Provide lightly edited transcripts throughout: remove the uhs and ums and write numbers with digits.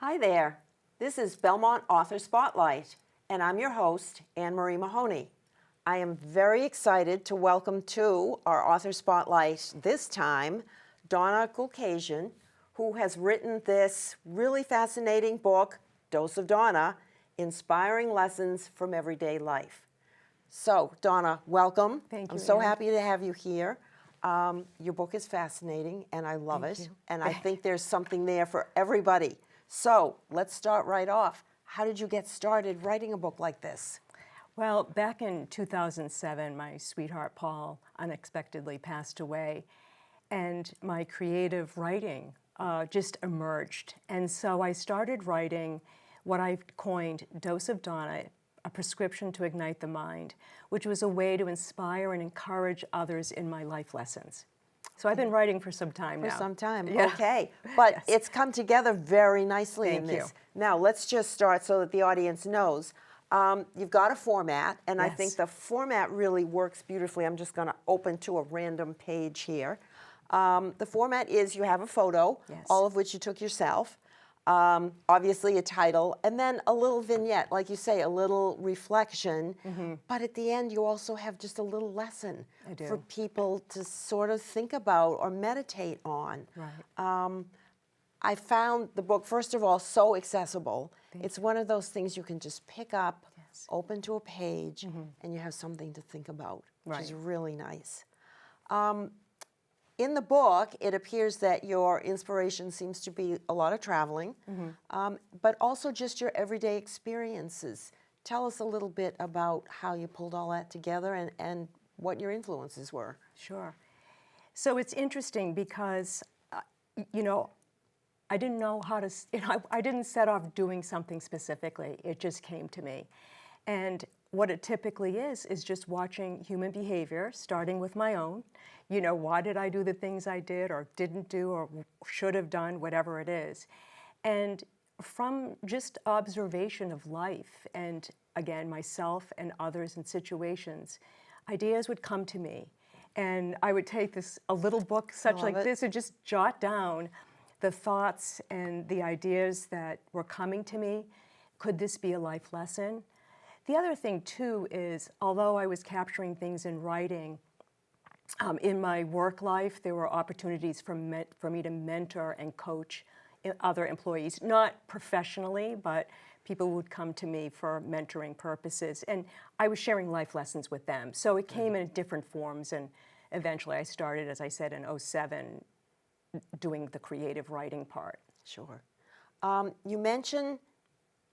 Hi there. This is Belmont Author Spotlight, and I'm your host, Anne Marie Mahoney. I am very excited to welcome to our Author Spotlight this time Donna Goolkasian, who has written this really fascinating book, Dose of Donna, Inspiring Lessons from Everyday Life. So, Donna, welcome. Thank you, I'm so Anne. happy to have you here. Your book is fascinating, and I love Thank it. you. And I think there's something there for everybody. So, let's start right off. How did you get started writing a book like this? Well, back in 2007, my sweetheart Paul unexpectedly passed away, and my creative writing just emerged. And so I started writing what I've coined Dose of Donna, a prescription to ignite the mind, which was a way to inspire and encourage others in my life lessons. So I've been writing for some time now. For some time, Yeah. okay. But Yes. it's come together very nicely in Thank this. you. Now, let's just start so that the audience knows. You've got a format, and I Yes. think the format really works beautifully. I'm just going to open to a random page here. The format is you have a photo, Yes. all of which you took yourself, obviously a title, and then a little vignette, like you say, a little reflection. But at the end, you also have just a little lesson I do. for people to sort of think about or meditate on. Right. I found the book, first of all, so accessible. It's one of those things you can just pick up, Yes. open to a page, and you have something to think about, which is Right. really nice. In the book, it appears that your inspiration seems to be a lot of traveling, but also just your everyday experiences. Tell us a little bit about how you pulled all that together and what your influences were. Sure. So it's interesting because, I didn't know how to, I didn't set off doing something specifically. It just came to me. And what it typically is just watching human behavior, starting with my own. Why did I do the things I did or didn't do or should have done, whatever it is. And from just observation of life and, again, myself and others and situations, ideas would come to me. And I would take a little book such like this and just jot down the thoughts and the ideas that were coming to me. Could this be a life lesson? The other thing, too, is although I was capturing things in writing, in my work life, there were opportunities for me to mentor and coach other employees, not professionally, but people would come to me for mentoring purposes. And I was sharing life lessons with them. So it came in different forms, and eventually I started, as I said, in 2007, doing the creative writing part. Sure. You mention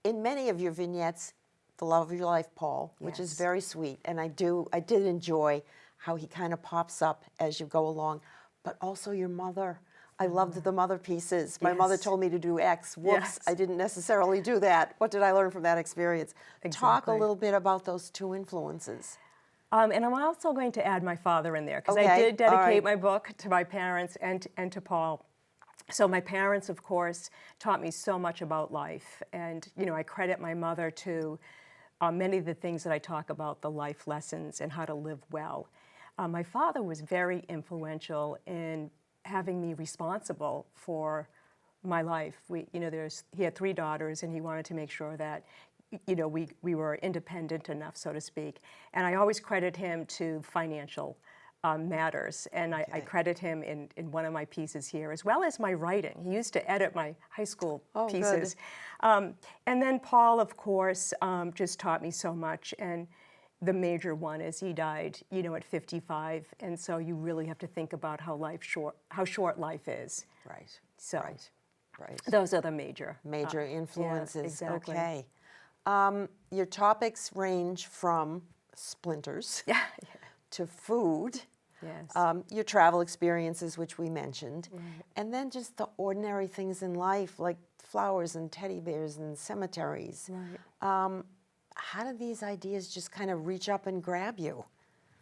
in many of your vignettes the love of your life, Paul, which is Yes. very sweet, and I did enjoy how he kind of pops up as you go along, but also your mother. I loved the mother pieces. My mother Yes. told me to do X. Whoops, Yes. I didn't necessarily do that. What did I learn from that experience? Talk a Exactly. little bit about those two influences. And I'm also going to add my father in there, because I Okay, did dedicate all right. my book to my parents and to Paul. So my parents, of course, taught me so much about life. And, I credit my mother to many of the things that I talk about, the life lessons and how to live well. My father was very influential in having me responsible for my life. He had 3 daughters, and he wanted to make sure that, we were independent enough, so to speak. And I always credit him to financial matters. And I credit him in one of my pieces here, as well as my writing. He used to edit my high school pieces. And then Paul, of course, just taught me so much. And the major one is he died, at 55. And so you really have to think about how short life is. Right. So Right. those are the major Influences. exactly. Okay. Your topics range from splinters Yeah. to food, Yes. your travel experiences, which we mentioned, Right. and then just the ordinary things in life, like flowers and teddy bears and cemeteries. Right. How do these ideas just kind of reach up and grab you?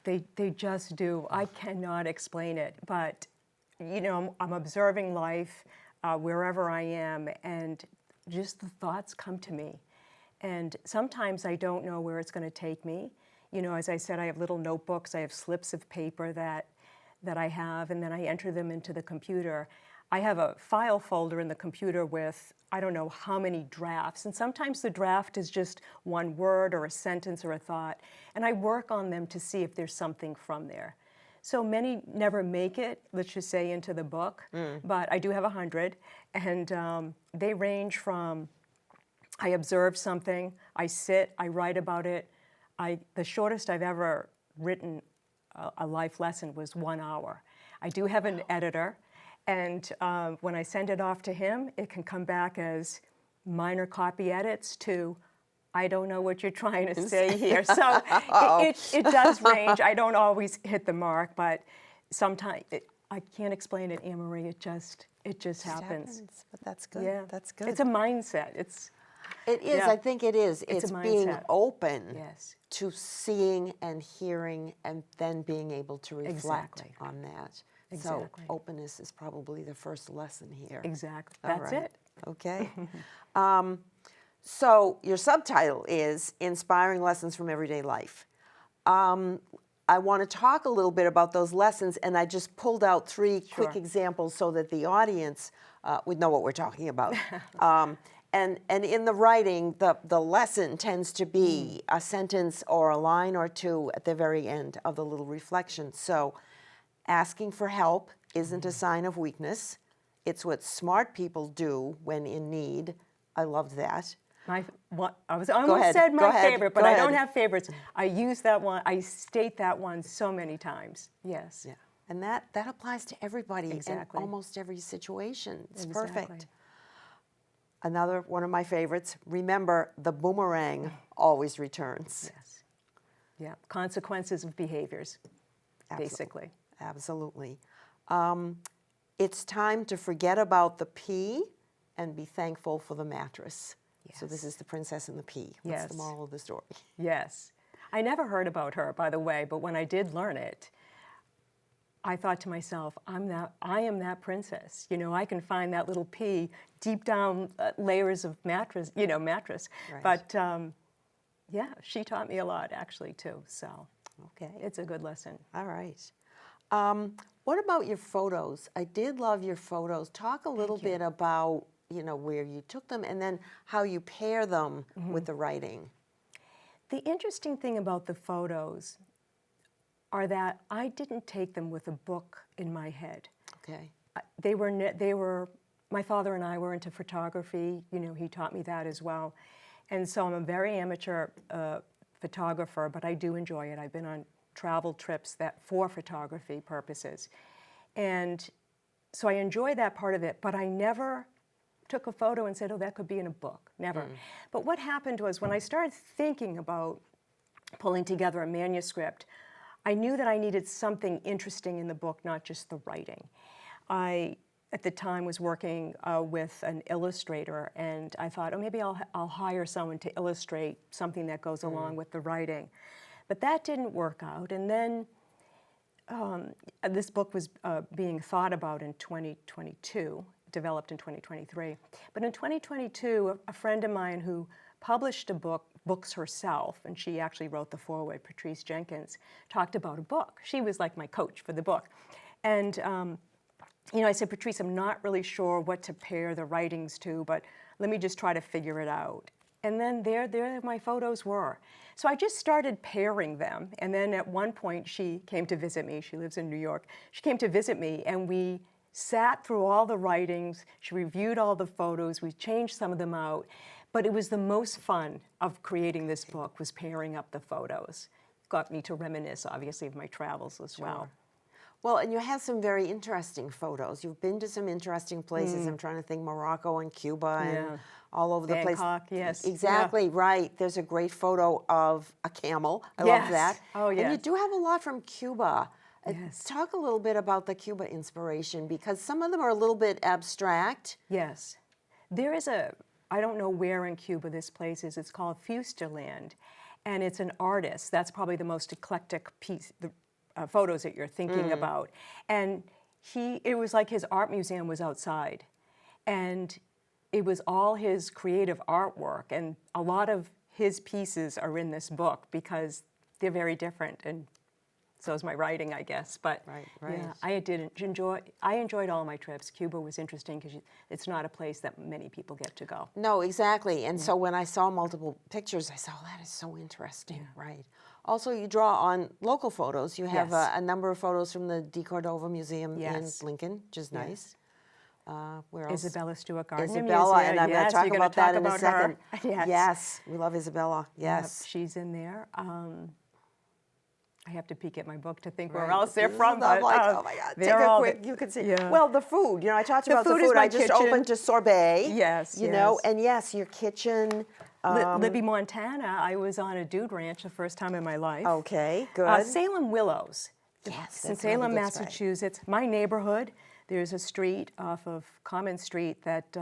They just do. I cannot explain it, but I'm observing life wherever I am, and just the thoughts come to me. And sometimes I don't know where it's going to take me. As I said, I have little notebooks. I have slips of paper that I have, and then I enter them into the computer. I have a file folder in the computer with I don't know how many drafts, and sometimes the draft is just one word or a sentence or a thought, and I work on them to see if there's something from there. So many never make it, let's just say, into the book, but I do have 100, and they range from I observe something, I sit, I write about it. The shortest I've ever written a life lesson was 1 hour. I do have an editor, and when I send it off to him, it can come back as minor copy edits to, I don't know what you're trying to say here. So it does range. I don't always hit the mark, but sometimes I can't explain it, Anne Marie. It just happens. But that's good. Yeah, That's good. It's a mindset. It is. Yeah. I think it is. It's a being mindset. open Yes. to seeing and hearing, and then being able to reflect Exactly. on that. Exactly. So openness is probably the first lesson here. Exactly. All That's right. it. Okay. So your subtitle is Inspiring Lessons from Everyday Life. I want to talk a little bit about those lessons, and I just pulled out 3 quick Sure. examples so that the audience would know what we're talking about. And in the writing, the lesson tends to be a sentence or a line or 2 at the very end of the little reflection. So asking for help isn't a sign of weakness. It's what smart people do when in need. I loved that. I almost ahead, said go my ahead, favorite, go but I don't ahead. have favorites. I use that one. I state that one so many times. Yes. Yeah. And that applies to everybody Exactly. in almost every situation. It's Exactly. perfect. Another one of my favorites, remember the boomerang always returns. Yes. Yeah. Consequences of behaviors, Absolutely. basically. Absolutely. It's time to forget about the pea and be thankful for the mattress. So this is the princess and the pea. What's Yes. the moral of the story? Yes. I never heard about her, by the way, but when I did learn it, I thought to myself, I am that princess. You know, I can find that little pea deep down layers of mattress. Right. But yeah, she taught me a lot actually too. So Okay. it's a good lesson. All right. What about your photos? I did love your photos. Talk a little bit about, where you took them and then how you pair them with the writing. The interesting thing about the photos are that I didn't take them with a book in my head. Okay. They were. My father and I were into photography. He taught me that as well, and so I'm a very amateur photographer, but I do enjoy it. I've been on travel trips for photography purposes, and so I enjoy that part of it. But I never took a photo and said, "Oh, that could be in a book." Never. But what happened was when I started thinking about pulling together a manuscript, I knew that I needed something interesting in the book, not just the writing. I, at the time, was working with an illustrator, and I thought, oh, maybe I'll hire someone to illustrate something that goes along with the writing. But that didn't work out, and then this book was being thought about in 2022, developed in 2023. But in 2022, a friend of mine who published books herself, and she actually wrote the foreword, Patrice Jenkins, talked about a book. She was like my coach for the book. And I said, Patrice, I'm not really sure what to pair the writings to, but let me just try to figure it out. And then there my photos were. So I just started pairing them. And then at one point, she came to visit me. She lives in New York. She came to visit me, and we sat through all the writings. She reviewed all the photos. We changed some of them out. But it was the most fun of creating this book, was pairing up the photos. Got me to reminisce, obviously, of my travels as well. Well, and you have some very interesting photos. You've been to some interesting places. I'm trying to think Morocco and Cuba and all over the place. Bangkok, yes. Exactly, right. There's a great photo of a camel. I love that. Oh, yes. And you do have a lot from Cuba. Yes. Talk a little bit about the Cuba inspiration, because some of them are a little bit abstract. Yes. There is I don't know where in Cuba this place is. It's called Fusterland, and it's an artist. That's probably the most eclectic piece, the photos that you're thinking about. And it was like his art museum was outside, and it was all his creative artwork, and a lot of his pieces are in this book because they're very different and So is my writing, I guess. But Right. yeah, I enjoyed all my trips. Cuba was interesting because it's not a place that many people get to go. No, exactly. And so when I saw multiple pictures, I said, oh, that is so interesting, right? Also, you draw on local photos. You have Yes. a number of photos from the De Cordova Museum Yes. in Lincoln, which is nice. Where else? Isabella Stewart Gardner Isabella, Museum. and I'm going Yes, to talk you're gonna about that talk in a about second. her. Yes. Yes, we love Isabella. Yep, Yes. she's in there. I have to peek at my book to think Right. where else they're This is from. not But, like, oh my God, take they're a all quick, you can see. Yeah. Well, the food, you know, I talked The about the food is food. my I just kitchen. opened to sorbet. Yes, You know, yes. and yes, your kitchen. Libby, Montana, I was on a dude ranch the first time in my life. Okay, good. Salem Willows. Yes, In that's Salem, another good spot. Massachusetts, my neighborhood, there's a street off of Common Street that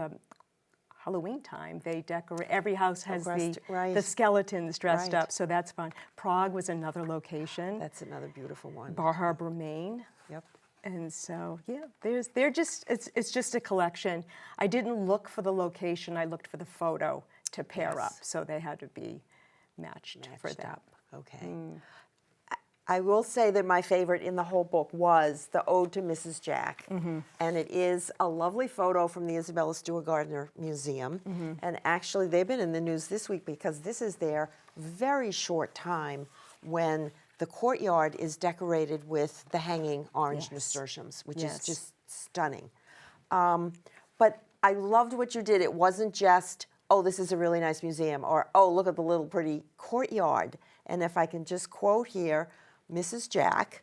Halloween time, they decorate, every house has right. the skeletons dressed Right. up, so that's fun. Prague was another location. That's another beautiful one. Bar Harbor, Maine. Yep. And so, yeah, it's just a collection. I didn't look for the location, I looked for the photo to pair up, so they had to be matched for Matched that. up. Okay. I will say that my favorite in the whole book was the Ode to Mrs. Jack. And it is a lovely photo from the Isabella Stewart Gardner Museum. And actually, they've been in the news this week because this is their very short time when the courtyard is decorated with the hanging orange nasturtiums, which is Yes. just stunning. But I loved what you did. It wasn't just, oh, this is a really nice museum, or, oh, look at the little pretty courtyard. And if I can just quote here, Mrs. Jack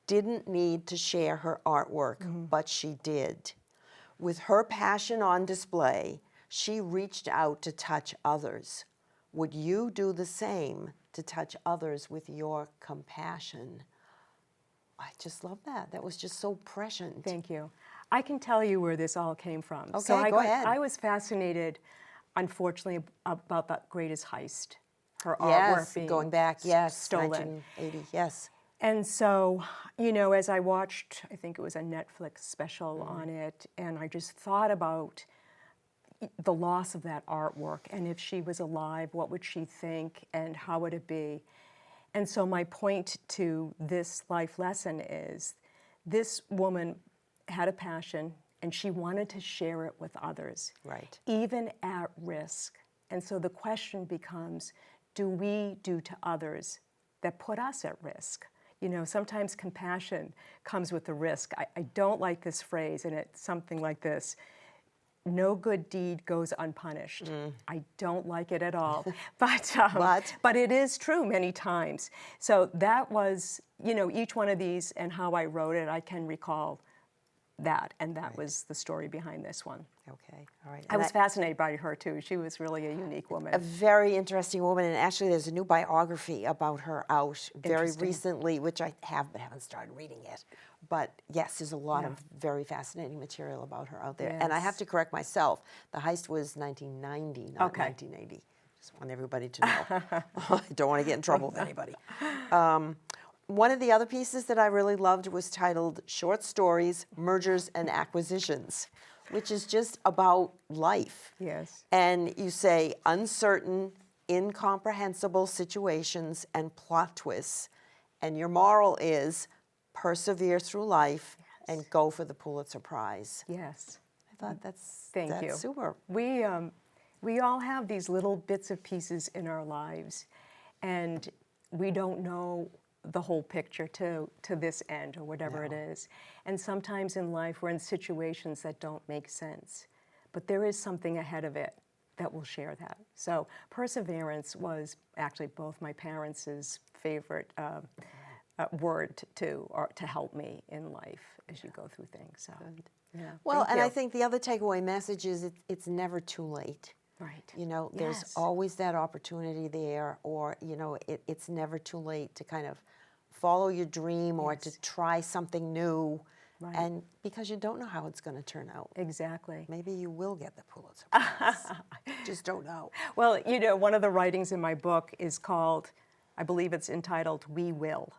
didn't need to share her artwork, but she did. With her passion on display, she reached out to touch others. Would you do the same to touch others with your compassion? I just love that. That was just so prescient. Thank you. I can tell you where this all came from. Okay, go ahead. I was fascinated, unfortunately, about that greatest heist. Her Yes, artwork being going back, yes, stolen. 1980, yes. And so, you know, as I watched, I think it was a Netflix special on it, and I just thought about the loss of that artwork, and if she was alive, what would she think, and how would it be? And so my point to this life lesson is, this woman had a passion, and she wanted to share it with others, Right. even at risk. And so the question becomes, do we do to others that put us at risk? You know, sometimes compassion comes with the risk. I don't like this phrase, and it's something like this: no good deed goes unpunished. I don't like it at all, but it is true many times. So that was, you know, each one of these and how I wrote it, I can recall that, and that was the story behind this one. Okay, all right. I was fascinated by her too. She was really a unique woman. A very interesting woman, and actually there's a new biography about her out very Interesting. recently, which I have but haven't started reading yet. But yes, there's a lot of very fascinating material about her out there. And I have Yes. to correct myself. The heist was 1990, not Okay. 1980. Just want everybody to know. I don't want to get in trouble with anybody. One of the other pieces that I really loved was titled Short Stories, Mergers and Acquisitions, which is just about life. Yes. And you say uncertain, incomprehensible situations and plot twists. And your moral is persevere through life and go for the Pulitzer Prize. Yes. I thought that's Thank you. super. We all have these little bits of pieces in our lives, and we don't know the whole picture to this end or whatever it is. And sometimes in life we're in situations that don't make sense, but there is something ahead of it that will share that. So perseverance was actually both my parents' favorite word to help me in life as you go through things. So, yeah. Well, Thank and you. I think the other takeaway message is it's never too late. Right. You know, there's Yes. always that opportunity there, or, you know, it's never too late to kind of follow your dream or to try something new. Right. And because you don't know how it's going to turn out. Exactly. Maybe you will get the Pulitzer Prize. Just don't know. Well, you know, one of the writings in my book is called, I believe it's entitled We Will,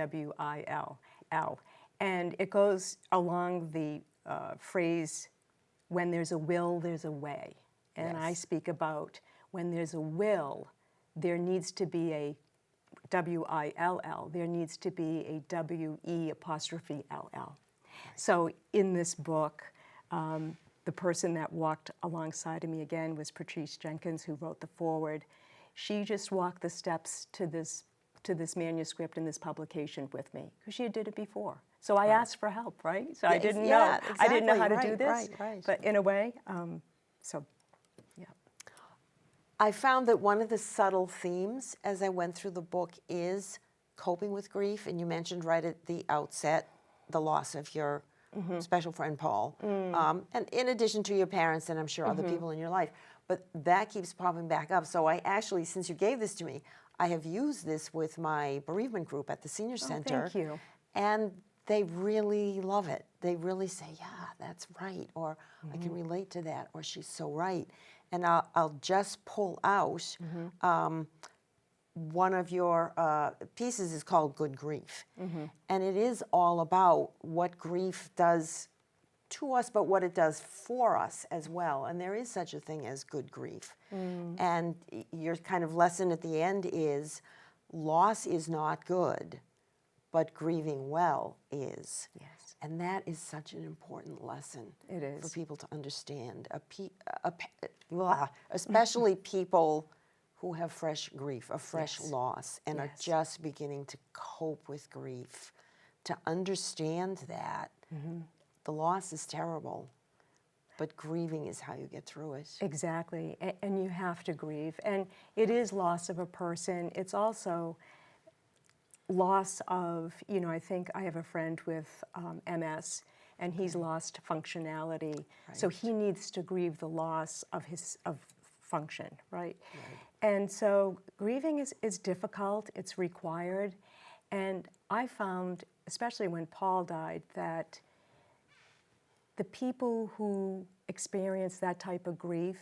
W-E-W-I-L. And it goes along the phrase, when there's a will, there's a way. And I speak about when there's a will, there needs to be a W-I-L-L. There needs to be a W-E''L-L. So in this book, the person that walked alongside of me again was Patrice Jenkins, who wrote the foreword. She just walked the steps to this manuscript and this publication with me, because she had did it before. So I asked for help, right? So I didn't know. Exactly. I didn't know how to do this. Right. But in a way, so yeah. I found that one of the subtle themes as I went through the book is coping with grief, and you mentioned right at the outset the loss of your special friend Paul, and in addition to your parents and I'm sure other people in your life, but that keeps popping back up. So I actually, since you gave this to me, I have used this with my bereavement group at the senior center. Thank you. And they really love it. They really say, yeah, that's right, or I can relate to that, or she's so right. And I'll just pull out one of your pieces is called Good Grief. And it is all about what grief does to us, but what it does for us as well. And there is such a thing as good grief. And your kind of lesson at the end is loss is not good, but grieving well is. Yes. And that is such an important lesson It is. for people to understand, especially people who have fresh grief, a fresh loss, and are just beginning to cope with grief. To understand that the loss is terrible, but grieving is how you get through it. Exactly, and you have to grieve. And it is loss of a person. It's also loss of, I think I have a friend with MS, and he's lost functionality. So he needs to grieve the loss of of function, right? And so grieving is difficult, it's required. And I found, especially when Paul died, that the people who experience that type of grief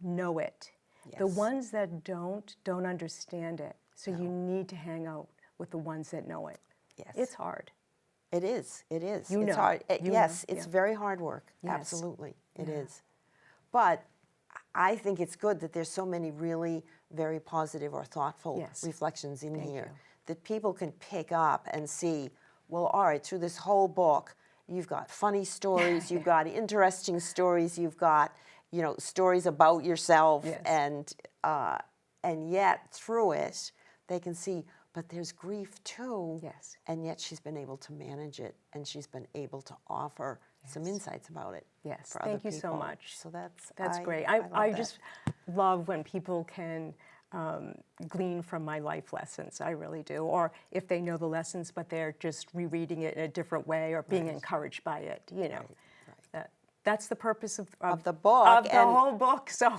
know it. The ones that don't understand it. So you need to hang out with the ones that know it. Yes. It's hard. It is. It's know. hard. You Yes, know. it's very hard work. Yes. Absolutely, it is. But I think it's good that there's so many really very positive or thoughtful reflections in here that people can pick up and see, well, all right, through this whole book, you've got funny stories, you've got interesting stories, you've got, stories about yourself, and yet through it, they can see, but there's grief too. Yes. And yet she's been able to manage it, and she's been able to offer some insights about it. Yes, for other thank you so people. much. So that's Great. love I that. just love when people can glean from my life lessons. I really do. Or if they know the lessons, but they're just rereading it in a different way or being encouraged by it. That's the purpose of the book, of the and- whole book. So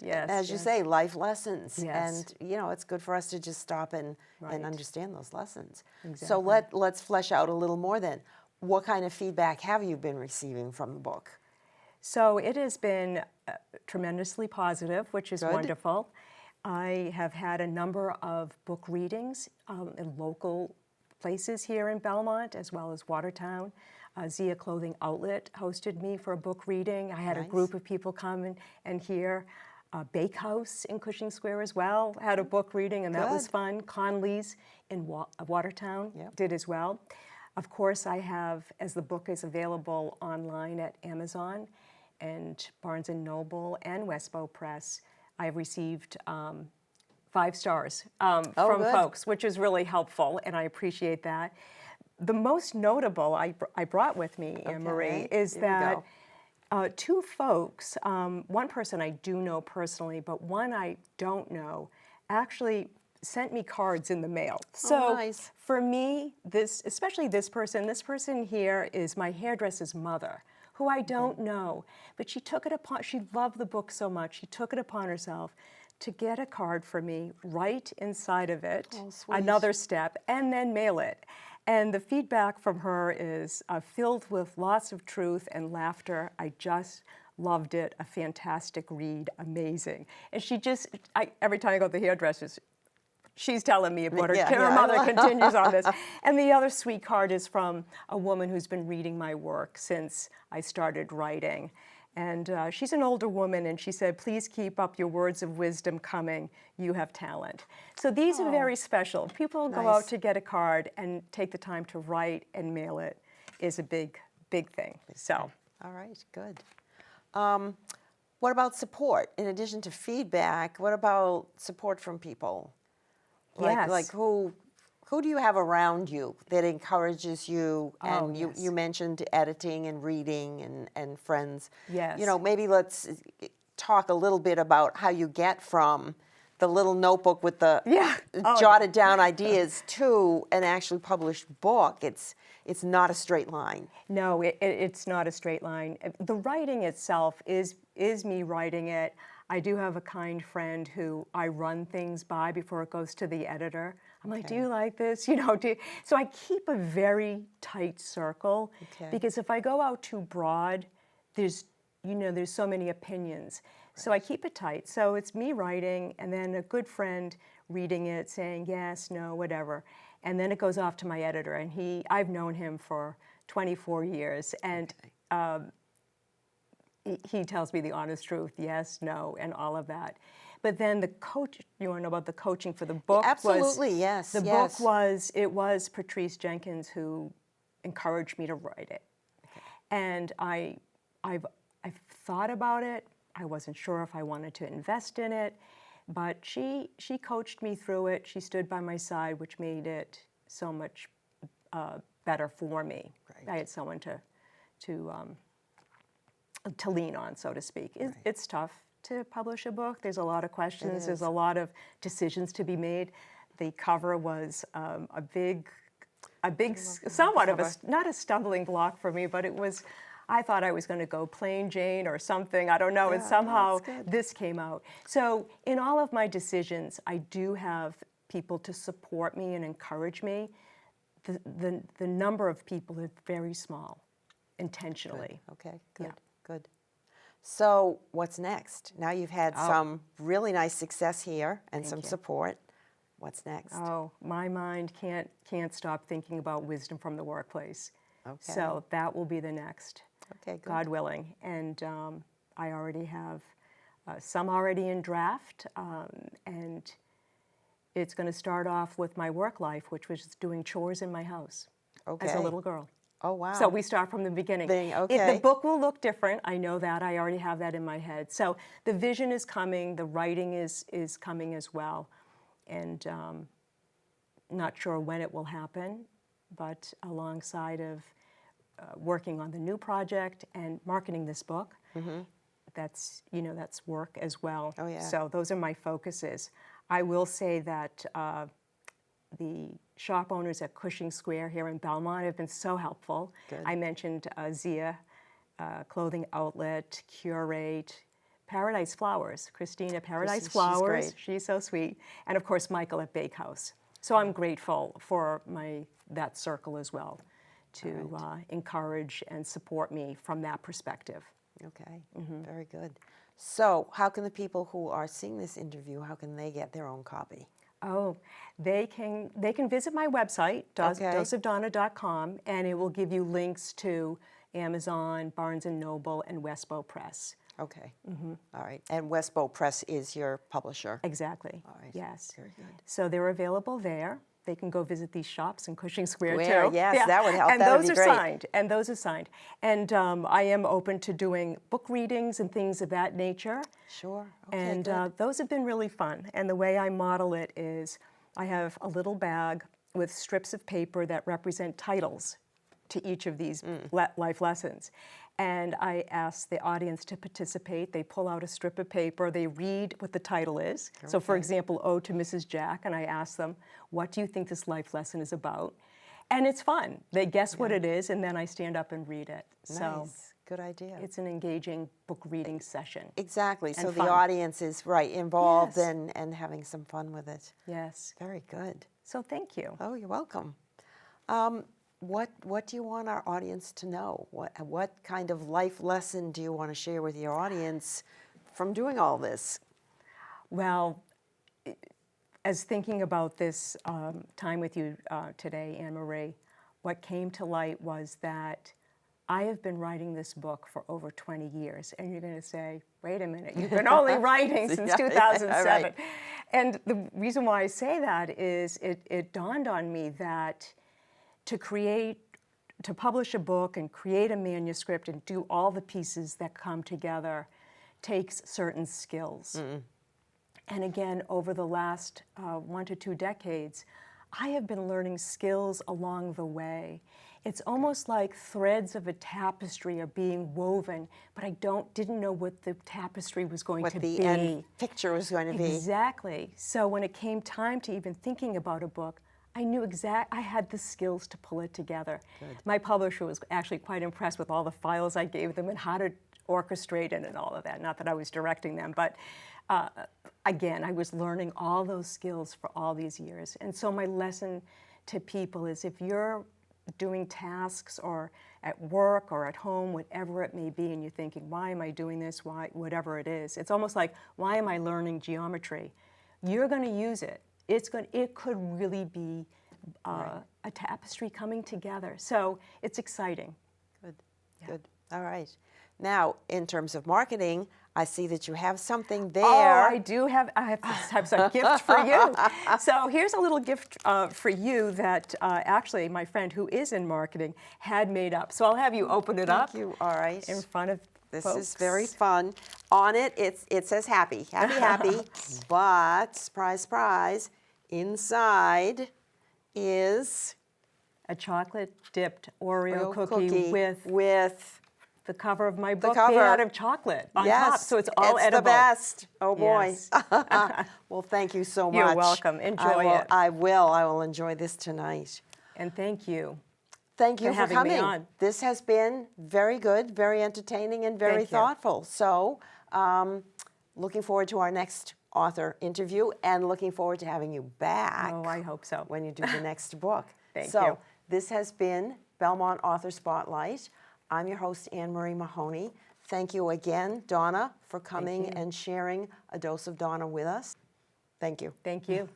Yes. As you say, life lessons. Yes. And, it's good for us to just stop and understand those lessons. Exactly. So let's flesh out a little more then. What kind of feedback have you been receiving from the book? So it has been tremendously positive, which is Good. wonderful. I have had a number of book readings in local places here in Belmont, as well as Watertown. Zia Clothing Outlet hosted me for a book reading. I had a group of people come and hear. Bakehouse in Cushing Square as well had a book reading, and that was fun. Conley's in Watertown did as well. Of course, I have, as the book is available online at Amazon and Barnes & Noble and Westbow Press, I've received 5 stars from good. folks, which is really helpful, and I appreciate that. The most notable I brought with me, Anne Marie, is Here we that 2 folks, one person I do know personally, but one I don't know, actually sent me cards in the mail. So nice. for me, especially this person here is my hairdresser's mother, who I don't know, but she loved the book so much, she took it upon herself to get a card for me, write inside of it, sweet. another step, and then mail it. And the feedback from her is filled with lots of truth and laughter. I just loved it, a fantastic read, amazing. And every time I go to the hairdressers, she's telling me about her. Her mother continues on this. And the other sweet card is from a woman who's been reading my work since I started writing. And she's an older woman, and she said, please keep up your words of wisdom coming. You have talent. So these are very special. People go out Nice. to get a card and take the time to write and mail it is a big, big thing. So, All right, good. What about support? In addition to feedback, what about support from people? Yes. Like who do you have around you that encourages you? Oh, And yes. you mentioned editing and reading and friends. Yes. You know, maybe let's talk a little bit about how you get from the little notebook with the Yeah. Oh, jotted down ideas to an actually published book. It's not a straight line. No, it's not a straight line. The writing itself is me writing it. I do have a kind friend who I run things by before it goes to the editor. I'm like, do you like this? You know, so I keep a very tight circle because if I go out too broad, there's so many opinions. So I keep it tight. So it's me writing and then a good friend reading it, saying yes, no, whatever. And then it goes off to my editor, and I've known him for 24 years, and he tells me the honest truth, yes, no, and all of that. But then the coach, you want to know about the coaching for the book? Absolutely, yes. The book was Patrice Jenkins who encouraged me to write it. And I've thought about it. I wasn't sure if I wanted to invest in it, but she coached me through it. She stood by my side, which made it so much better for me. Right. I had someone to lean on, so to speak. It's tough to publish a book. There's a lot of questions. There's a lot of decisions to be made. The cover was a big, somewhat of not a stumbling block for me, but it was. I thought I was going to go plain Jane or something. I don't know. And somehow this came out. So in all of my decisions, I do have people to support me and encourage me. The number of people is very small, intentionally. Good. Okay, good, good. So what's next? Now you've had some really nice success here and some support. What's next? Oh, my mind can't stop thinking about wisdom from the workplace. Okay. So that will be the next, Okay, good. God willing. And I already have some already in draft, and it's going to start off with my work life, which was doing chores in my house as a little girl. Oh, wow. So we start from the beginning. The book will look different. I know that. I already have that in my head. So the vision is coming. The writing is coming as well. And not sure when it will happen, but alongside of working on the new project and marketing this book, that's work as well. Oh, yeah. So those are my focuses. I will say that the shop owners at Cushing Square here in Belmont have been so helpful. Good. I mentioned Zia Clothing Outlet, Curate, Paradise Flowers, Christina Paradise Flowers. She's great. She's so sweet. And of course, Michael at Bakehouse. So I'm grateful for that circle as well to encourage and support me from that perspective. Okay, very good. So how can the people who are seeing this interview, how can they get their own copy? Oh, they can visit my website, doseofdonna.com, and it will give you links to Amazon, Barnes & Noble, and Westbow Press. Okay. All right. And Westbow Press is your publisher? Exactly. All right. Yes. Very good. So they're available there. They can go visit these shops in Cushing Square, Square, too. yes, that would help. And That would those be are great. signed. And those are signed. And I am open to doing book readings and things of that nature. Sure. Okay, And good. those have been really fun. And the way I model it is I have a little bag with strips of paper that represent titles to each of these life lessons. And I ask the audience to participate. They pull out a strip of paper. They read what the title is. So for example, Ode to Mrs. Jack, and I ask them, what do you think this life lesson is about? And it's fun. They guess what it is, and then I stand up and read it. So Nice. Good idea. it's an engaging book reading session. Exactly. So fun. the audience is involved Yes. and having some fun with it. Yes. Very good. So thank you. Oh, you're welcome. What do you want our audience to know? What kind of life lesson do you want to share with your audience from doing all this? Well, as thinking about this time with you today, Anne Marie, what came to light was that I have been writing this book for over 20 years. And you're going to say, wait a minute, you've been only writing since Yeah, 2007. right. And the reason why I say that is it dawned on me that to publish a book and create a manuscript and do all the pieces that come together takes certain skills. And again, over the last 1 to 2 decades, I have been learning skills along the way. It's almost like threads of a tapestry are being woven, but I didn't know what the tapestry was going to be. What the end picture was going to be. Exactly. So when it came time to even thinking about a book, I knew I had the skills to pull it together. Good. My publisher was actually quite impressed with all the files I gave them and how to orchestrate it and all of that. Not that I was directing them, but again, I was learning all those skills for all these years. And so my lesson to people is if you're doing tasks or at work or at home, whatever it may be, and you're thinking, why am I doing this? Why, whatever it is. It's almost like, why am I learning geometry? You're going to use it. It could really be a tapestry coming together. So it's exciting. Good, good. All right. Now, in terms of marketing, I see that you have something there. Oh, I do have. I have some gift for you. So here's a little gift for you that actually my friend who is in marketing had made up. So I'll have you open it up. Thank you. All right. In front of This folks. is very fun. On it, it says happy, happy, happy. But surprise, surprise, inside is A chocolate dipped Oreo cookie with the cover of my book made cover. out of chocolate on yes, top. So it's all it's edible. the best. Oh boy. Yes. Well, thank you so much. You're welcome. Enjoy it. I will enjoy this tonight. And thank you. Thank you for having me coming. on. This has been very good, very entertaining, and very Thank you. thoughtful. So, looking forward to our next author interview and looking forward to having you back. Oh, I hope so. When you do the next book. Thank so, you. this has been Belmont Author Spotlight. I'm your host, Anne Marie Mahoney. Thank you again, Donna, for coming and sharing a dose of Donna with us. Thank you. Thank you.